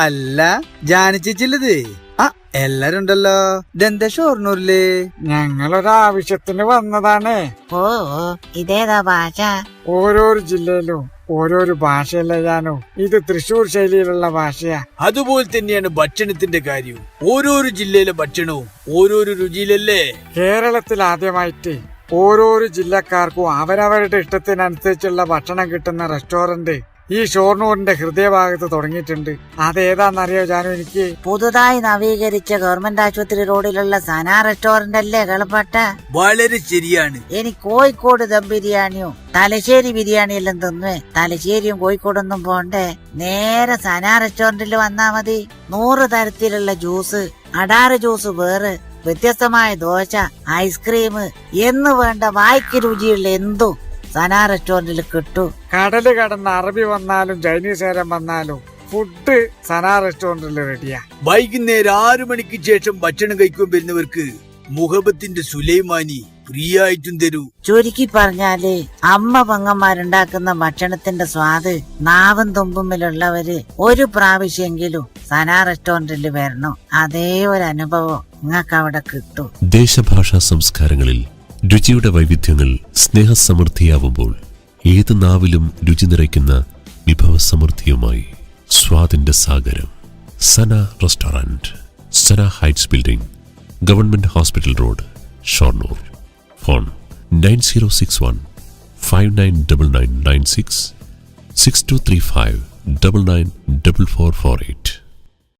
അല്ല ജാനിച്ചില്ലത് എല്ലാരും ഉണ്ടല്ലോ. ഇതെന്താ ഷൊർണൂരില്? ഞങ്ങളൊരാവശ്യത്തിന് വന്നതാണ്. ഓ ഇതേതാ ഭാഷ? ഓരോരോ ജില്ലയിലും ഓരോരോ ഭാഷയല്ലേ ജാനു. ഇത് തൃശ്ശൂർ ശൈലിയിലുള്ള ഭാഷയാ. അതുപോലെ തന്നെയാണ് ഭക്ഷണത്തിന്റെ കാര്യവും. ഓരോരോ ജില്ലയിലെ ഭക്ഷണവും ഓരോരോ രുചിയിലല്ലേ. കേരളത്തിൽ ആദ്യമായിട്ട് ഓരോരോ ജില്ലക്കാർക്കും അവരവരുടെ ഇഷ്ടത്തിനനുസരിച്ചുള്ള ഭക്ഷണം കിട്ടുന്ന റെസ്റ്റോറന്റ് ഈ ഷൊർണൂരിന്റെ ഹൃദയഭാഗത്ത് തുടങ്ങിയിട്ടുണ്ട്. അതേതാന്നറിയോ ജാനു? എനിക്ക് പുതുതായി നവീകരിച്ച ഗവൺമെന്റ് ആശുപത്രി റോഡിലുള്ള സന റെസ്റ്റോറന്റ് അല്ലേ കളപ്പട്ട? വളരെ ശരിയാണ്. എനിക്ക് കോഴിക്കോട് ദം ബിരിയാണിയോ തലശ്ശേരി ബിരിയാണി എല്ലാം തിന്നുവേ. തലശ്ശേരിയും കോഴിക്കോടൊന്നും പോണ്ടേ, നേരെ സന റെസ്റ്റോറന്റിൽ വന്നാ മതി. 100 തരത്തിലുള്ള ജ്യൂസ്, അടാറ് ജ്യൂസ് വേറെ, വ്യത്യസ്തമായ ദോശ, ഐസ്ക്രീം എന്ന് വേണ്ട വായ്ക്ക് രുചിയുള്ള എന്തു സന റെസ്റ്റോറന്റിൽ കിട്ടൂ. കടല് കടന്ന് അറബി വന്നാലും ചൈനീസ് നേരം വന്നാലും ഫുഡ് സന റെസ്റ്റോറന്റിൽ റെഡിയാ. വൈകുന്നേരം 6 മണിക്ക് ശേഷം ഭക്ഷണം കഴിക്കാൻ വരുന്നവർക്ക് മുഹബത്തിന്റെ സുലൈമാനി ഫ്രീ ആയിട്ടും തരൂ. ചുരുക്കി പറഞ്ഞാല് അമ്മ പെങ്ങന്മാരുണ്ടാക്കുന്ന ഭക്ഷണത്തിന്റെ സ്വാദ് നാവും തുമ്പുമ്മിലുള്ളവര് ഒരു പ്രാവശ്യെങ്കിലും സന റെസ്റ്റോറന്റിൽ വരണം. അതേ ഒരു അനുഭവം നിങ്ങൾക്ക് അവിടെ കിട്ടും. ദേശഭാഷാ സംസ്കാരങ്ങളിൽ രുചിയുടെ വൈവിധ്യങ്ങൾ സ്നേഹസമൃദ്ധിയാവുമ്പോൾ ഏത് നാവിലും രുചി നിറയ്ക്കുന്ന വിഭവസമൃദ്ധിയുമായി സ്വാദിന്റെ സാഗരം. Sana restaurant, Sana heights building, government hospital road, Shoranur. Phone 9061 599996 6235 994448.